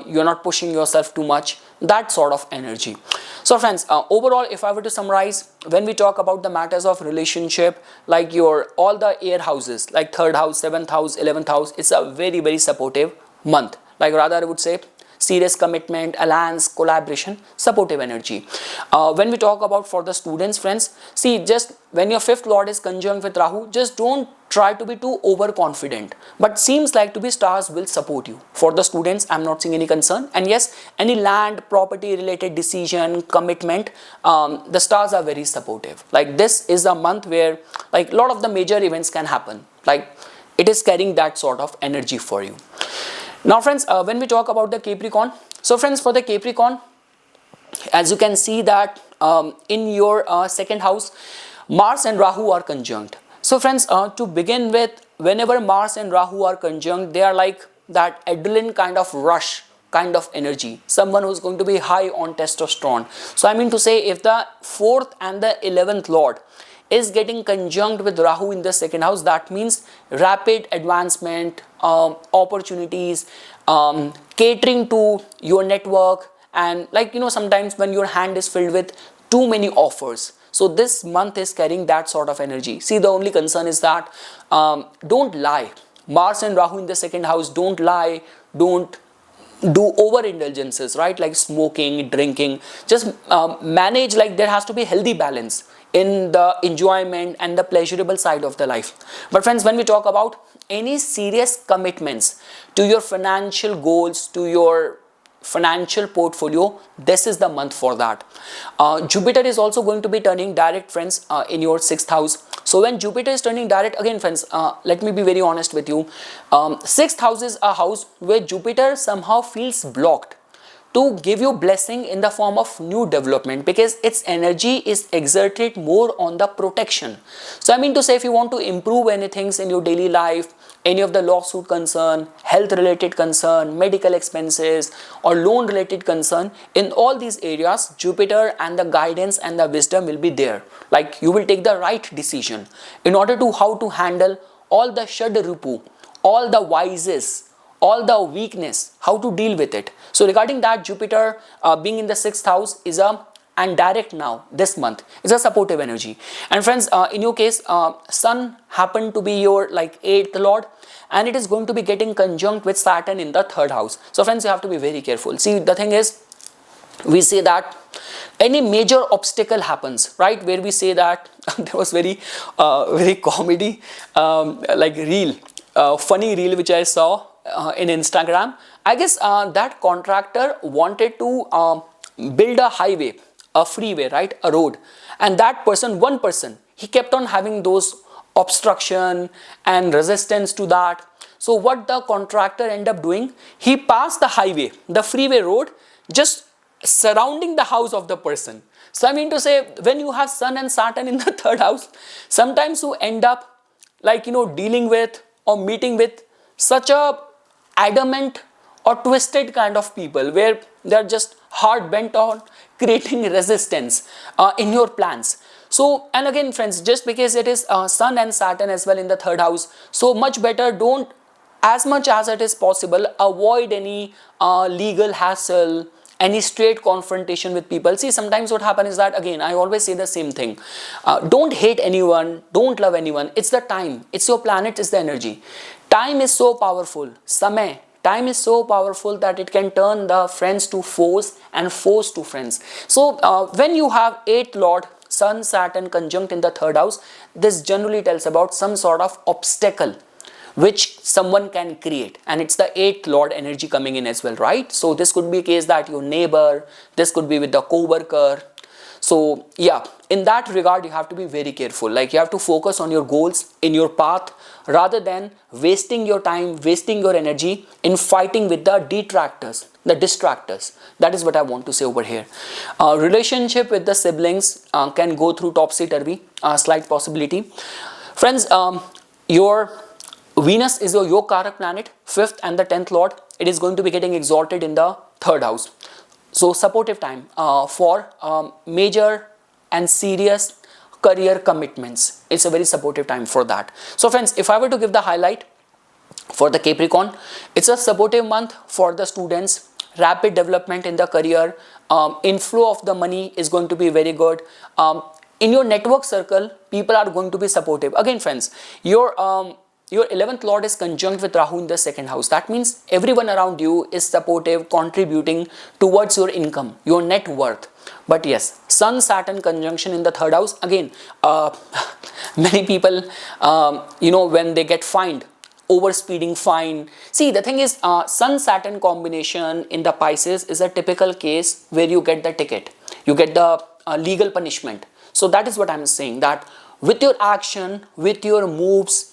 you're not pushing yourself too much, that sort of energy. So friends, overall, if I were to summarize, when we talk about the matters of relationship, like all the air houses, like 3rd house, 7th house, 11th house, it's a very supportive month. Like rather I would say serious commitment, alliance, collaboration, supportive energy. When we talk about for the students, friends, see, just when your fifth lord is conjunct with Rahu, just don't try to be too overconfident, but seems like to be stars will support you. For the students, I'm not seeing any concern. And yes, any land, property related decision, commitment, the stars are very supportive. Like this is a month where like a lot of the major events can happen. Like it is carrying that sort of energy for you. Now friends, when we talk about the Capricorn, so friends, for the Capricorn, as you can see that in your second house, Mars and Rahu are conjunct. So friends, to begin with, whenever Mars and Rahu are conjunct, they are like that adrenaline kind of rush kind of energy, someone who's going to be high on testosterone. So I mean to say, if the 4th and the 11th lord is getting conjunct with Rahu in the second house, that means rapid advancement, opportunities, catering to your network, and like sometimes when your hand is filled with too many offers. So this month is carrying that sort of energy. See, the only concern is that don't lie. Mars and Rahu in the second house, don't lie, don't do overindulgences, right? Like smoking, drinking. Just manage, like there has to be healthy balance in the enjoyment and the pleasurable side of the life. But friends, when we talk about any serious commitments to your financial goals, to your financial portfolio, this is the month for that. Jupiter is also going to be turning direct, friends, in your 6th house. So when Jupiter is turning direct, again friends, let me be very honest with you, 6th house is a house where Jupiter somehow feels blocked to give you blessing in the form of new development, because its energy is exerted more on the protection. So I mean to say, if you want to improve anything in your daily life, any of the lawsuit concern, health related concern, medical expenses, or loan related concern, in all these areas, Jupiter and the guidance and the wisdom will be there. Like you will take the right decision in order to how to handle all the Shadrupu, all the vices, all the weakness, how to deal with it. So regarding that, Jupiter being in the 6th house is and direct now this month is a supportive energy. And friends, in your case, Sun happened to be your like 8th lord, and it is going to be getting conjunct with Saturn in the 3rd house. So friends, you have to be very careful. See, the thing is, we say that any major obstacle happens, right, where we say that there was very comedy like reel, funny reel which I saw in Instagram. I guess that contractor wanted to build a highway, a freeway, right, a road, and that person, one person, he kept on having those obstruction and resistance to that. So what the contractor ended up doing, he passed the highway, the freeway road, just surrounding the house of the person. So I mean to say, when you have Sun and Saturn in the 3rd house, sometimes you end up like dealing with or meeting with such a adamant or twisted kind of people where they are just hard bent on creating resistance in your plans. So, and again friends, just because it is Sun and Saturn as well in the 3rd house, so much better, don't, as much as it is possible, avoid any legal hassle, any straight confrontation with people. See, sometimes what happens is that, again, I always say the same thing. Don't hate anyone, don't love anyone. It's the time, it's your planet, it's the energy. Time is so powerful. Samay, time is so powerful that it can turn the friends to foes and foes to friends. So when you have 8th lord, Sun, Saturn conjunct in the 3rd house, this generally tells about some sort of obstacle which someone can create, and it's the 8th lord energy coming in as well, right? So this could be a case that your neighbor, this could be with the co-worker. So yeah, in that regard, you have to be very careful. Like you have to focus on your goals in your path rather than wasting your time, wasting your energy in fighting with the detractors, the distractors. That is what I want to say over here. Relationship with the siblings can go through topsy-turvy, slight possibility. Friends, your Venus is your Yoga-karak planet, 5th and the 10th lord. It is going to be getting exalted in the 3rd house. So supportive time for major and serious career commitments. It's a very supportive time for that. So friends, if I were to give the highlight for the Capricorn, it's a supportive month for the students. Rapid development in the career, inflow of the money is going to be very good. In your network circle, people are going to be supportive. Again friends, your your 11th lord is conjunct with Rahu in the second house. That means everyone around you is supportive, contributing towards your income, your net worth. But yes, Sun Saturn conjunction in the third house, again, many people, when they get fined, overspeeding fine. See, the thing is, Sun Saturn combination in the Pisces is a typical case where you get the ticket, you get the legal punishment. So that is what I'm saying, that with your action, with your moves,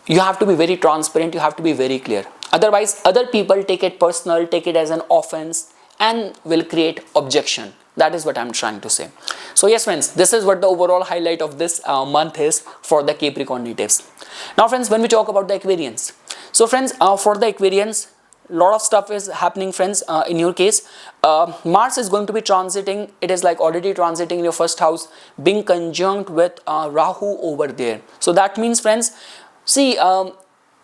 you have to be very transparent, you have to be very clear. Otherwise, other people take it personal, take it as an offense, and will create objection. That is what I'm trying to say. So yes, friends, this is what the overall highlight of this month is for the Capricorn natives. Now friends, when we talk about the Aquarians, so friends, for the Aquarians, lot of stuff is happening, friends. In your case, Mars is going to be transiting, it is like already transiting in your first house, being conjunct with Rahu over there. So that means, friends, see,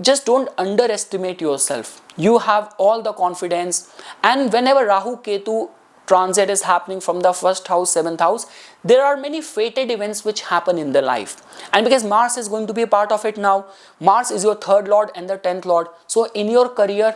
just don't underestimate yourself. You have all the confidence, and whenever Rahu Ketu transit is happening from the first house, 7th house, there are many fated events which happen in the life. And because Mars is going to be a part of it now, Mars is your 3rd lord and the 10th lord. So in your career,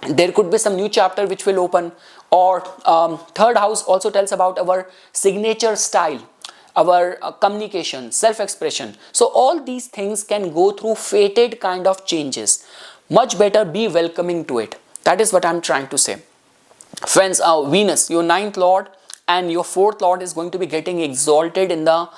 there could be some new chapter which will open, or 3rd house also tells about our signature style, our communication, self-expression. So all these things can go through fated kind of changes. Much better be welcoming to it. That is what I'm trying to say. Friends, Venus, your 9th lord and your 4th lord is going to be getting exalted in the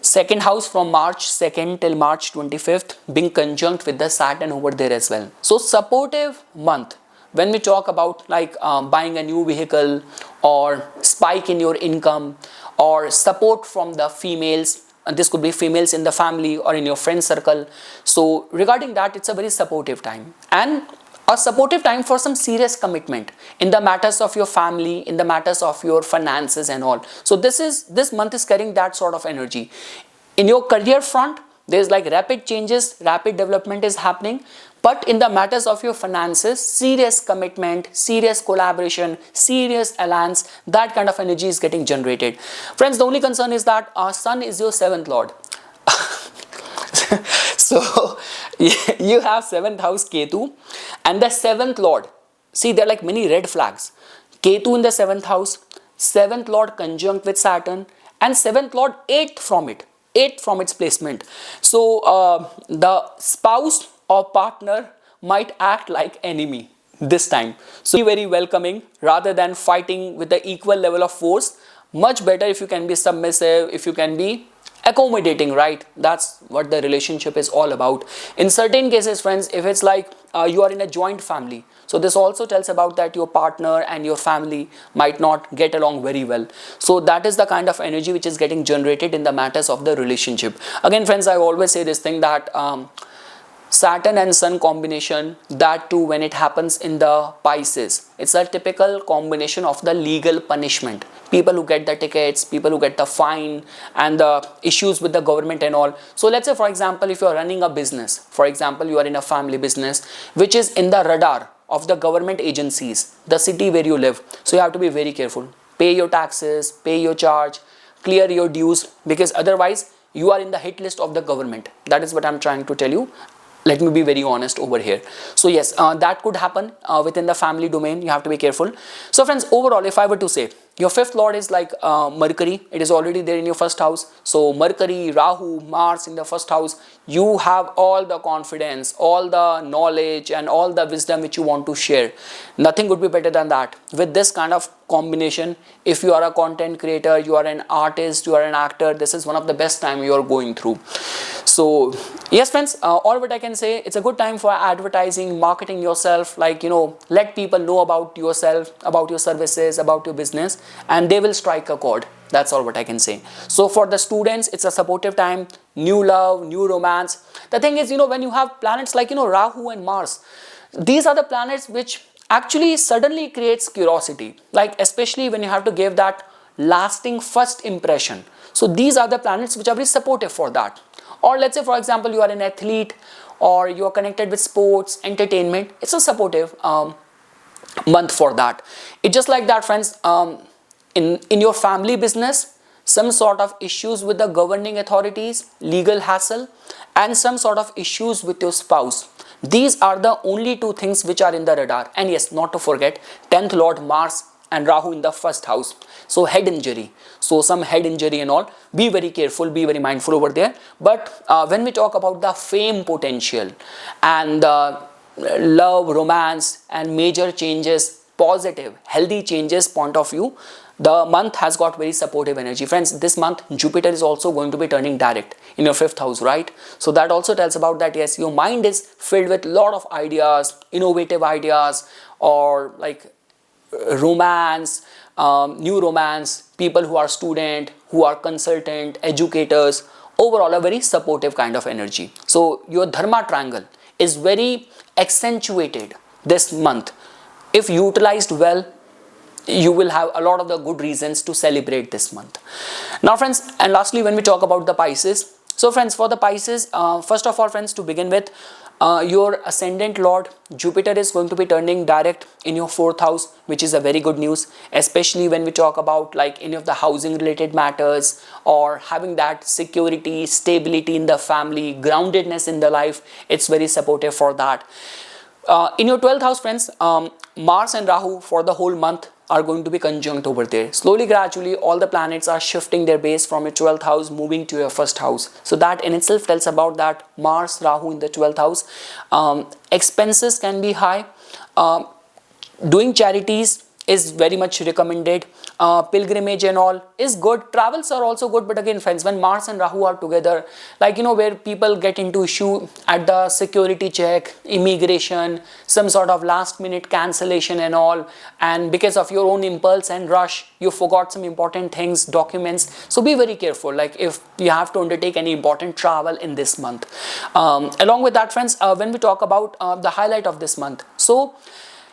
2nd house from March 2nd till March 25th, being conjunct with the Saturn over there as well. So supportive month. When we talk about like buying a new vehicle, or spike in your income, or support from the females, and this could be females in the family or in your friend circle. So regarding that, it's a very supportive time, and a supportive time for some serious commitment in the matters of your family, in the matters of your finances and all. So this month is carrying that sort of energy. In your career front, there's like rapid changes, rapid development is happening. But in the matters of your finances, serious commitment, serious collaboration, serious alliance, that kind of energy is getting generated. Friends, the only concern is that our Sun is your 7th lord. So you have 7th house Ketu and the 7th lord. See, there are like many red flags. Ketu in the 7th house, 7th lord conjunct with Saturn, and 7th lord 8th from it, 8th from its placement. So the spouse or partner might act like enemy this time. So be very welcoming rather than fighting with the equal level of force. Much better if you can be submissive, if you can be accommodating, right? That's what the relationship is all about. In certain cases, friends, if it's like you are in a joint family, so this also tells about that your partner and your family might not get along very well. So that is the kind of energy which is getting generated in the matters of the relationship. Again, friends, I always say this thing that Saturn and Sun combination, that too when it happens in the Pisces, it's a typical combination of the legal punishment. People who get the tickets, people who get the fine, and the issues with the government and all. So let's say, for example, if you are running a business, for example, you are in a family business which is in the radar of the government agencies, the city where you live. So you have to be very careful. Pay your taxes, pay your charge, clear your dues, because otherwise you are in the hit list of the government. That is what I'm trying to tell you. Let me be very honest over here. So yes, that could happen within the family domain. You have to be careful. So friends, overall, if I were to say, your 5th lord is like Mercury. It is already there in your 1st house. So Mercury, Rahu, Mars in the 1st house. You have all the confidence, all the knowledge and all the wisdom which you want to share. Nothing would be better than that. With this kind of combination, if you are a content creator, you are an artist, you are an actor, this is one of the best time you are going through. So yes, friends, all what I can say, it's a good time for advertising, marketing yourself, like, let people know about yourself, about your services, about your business, and they will strike a chord. That's all what I can say. So for the students, it's a supportive time, new love, new romance. The thing is, when you have planets like, Rahu and Mars, these are the planets which actually suddenly creates curiosity, like especially when you have to give that lasting first impression. So these are the planets which are very supportive for that. Or let's say, for example, you are an athlete or you are connected with sports, entertainment. It's a supportive month for that. It's just like that, friends. In your family business, some sort of issues with the governing authorities, legal hassle, and some sort of issues with your spouse. These are the only two things which are in the radar. And yes, not to forget, 10th Lord Mars and Rahu in the first house. So head injury. So some head injury and all. Be very careful, be very mindful over there. But when we talk about the fame potential and love, romance and major changes, positive, healthy changes point of view, the month has got very supportive energy. Friends, this month Jupiter is also going to be turning direct in your 5th house, right? So that also tells about that, yes, your mind is filled with lot of ideas, innovative ideas, or like romance, new romance, people who are student, who are consultant, educators, overall a very supportive kind of energy. So your dharma triangle is very accentuated this month. If utilized well, you will have a lot of the good reasons to celebrate this month. Now friends, and lastly, when we talk about the Pisces, so friends, for the Pisces, first of all friends, to begin with, your ascendant lord Jupiter is going to be turning direct in your 4th house, which is a very good news, especially when we talk about like any of the housing related matters or having that security, stability in the family, groundedness in the life. It's very supportive for that. In your 12th house friends, Mars and Rahu for the whole month are going to be conjunct over there. Slowly, gradually, all the planets are shifting their base from your 12th house, moving to your 1st house. So that in itself tells about that Mars, Rahu in the 12th house. Expenses can be high. Doing charities is very much recommended. Pilgrimage and all is good. Travels are also good, but again friends, when Mars and Rahu are together, like where people get into issue at the security check, immigration, some sort of last minute cancellation and all, and because of your own impulse and rush, you forgot some important things, documents. So be very careful, like if you have to undertake any important travel in this month. Along with that friends, when we talk about the highlight of this month, so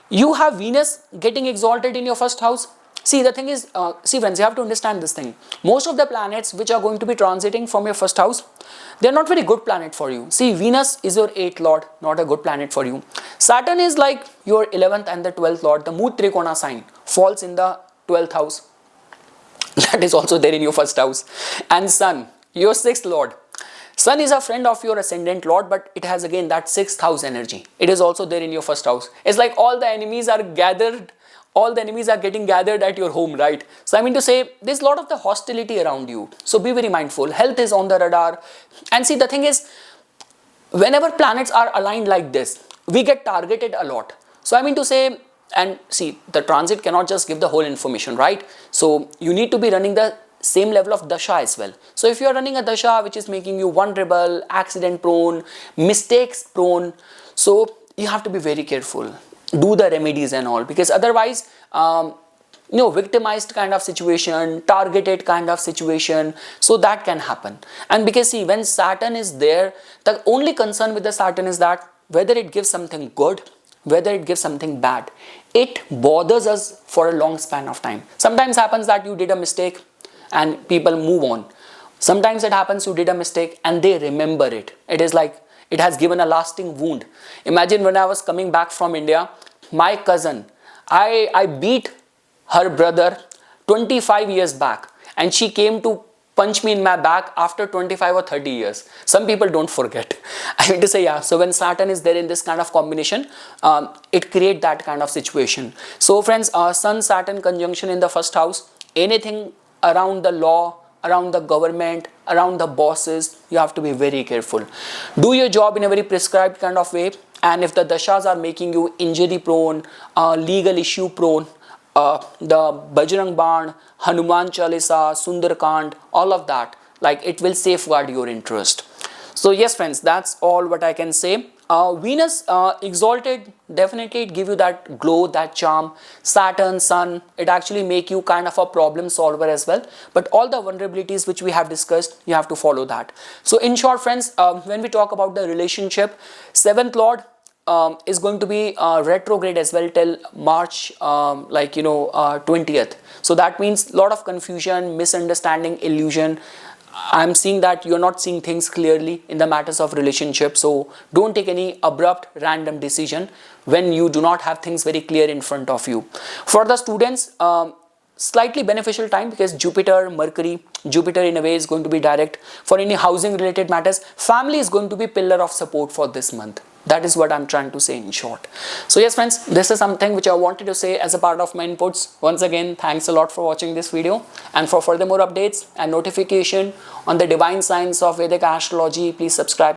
you have Venus getting exalted in your 1st house. See, the thing is, see friends, you have to understand this thing. Most of the planets which are going to be transiting from your 1st house, they are not very good planet for you. See, Venus is your 8th lord, not a good planet for you. Saturn is like your 11th and the 12th lord. The Mood Trikona sign falls in the 12th house. That is also there in your 1st house. And Sun, your 6th lord. Sun is a friend of your ascendant lord, but it has again that 6th house energy. It is also there in your 1st house. It's like all the enemies are gathered, all the enemies are getting gathered at your home, right? So I mean to say, there's a lot of the hostility around you. So be very mindful. Health is on the radar. And see, the thing is, whenever planets are aligned like this, we get targeted a lot. So I mean to say, and see, the transit cannot just give the whole information, right? So you need to be running the same level of dasha as well. So if you are running a dasha which is making you vulnerable, accident prone, mistakes prone, so you have to be very careful. Do the remedies and all, because otherwise victimized kind of situation, targeted kind of situation, so that can happen. And because see, when Saturn is there, the only concern with the Saturn is that whether it gives something good, whether it gives something bad, it bothers us for a long span of time. Sometimes happens that you did a mistake and people move on. Sometimes it happens you did a mistake and they remember it. It is like it has given a lasting wound. Imagine when I was coming back from India, my cousin, I beat her brother 25 years back and she came to punch me in my back after 25 or 30 years. Some people don't forget. I mean to say, yeah, so when Saturn is there in this kind of combination, it creates that kind of situation. So friends, Sun Saturn conjunction in the 1st house, anything around the law, around the government, around the bosses, you have to be very careful. Do your job in a very prescribed kind of way, and if the dashas are making you injury prone, legal issue prone, the Bajrang Baan, Hanuman Chalisa, Sundarkand, all of that, like it will safeguard your interest. So yes friends, that's all what I can say. Venus exalted, definitely it give you that glow, that charm. Saturn, Sun, it actually make you kind of a problem solver as well. But all the vulnerabilities which we have discussed, you have to follow that. So in short friends, when we talk about the relationship, 7th lord is going to be retrograde as well till March 20th. So that means a lot of confusion, misunderstanding, illusion. I'm seeing that you're not seeing things clearly in the matters of relationship. So don't take any abrupt random decision when you do not have things very clear in front of you. For the students, slightly beneficial time because Jupiter, Mercury, Jupiter in a way is going to be direct for any housing related matters. Family is going to be pillar of support for this month. That is what I'm trying to say in short. So yes friends, this is something which I wanted to say as a part of my inputs. Once again, thanks a lot for watching this video, and for further more updates and notification on the divine science of Vedic astrology, please subscribe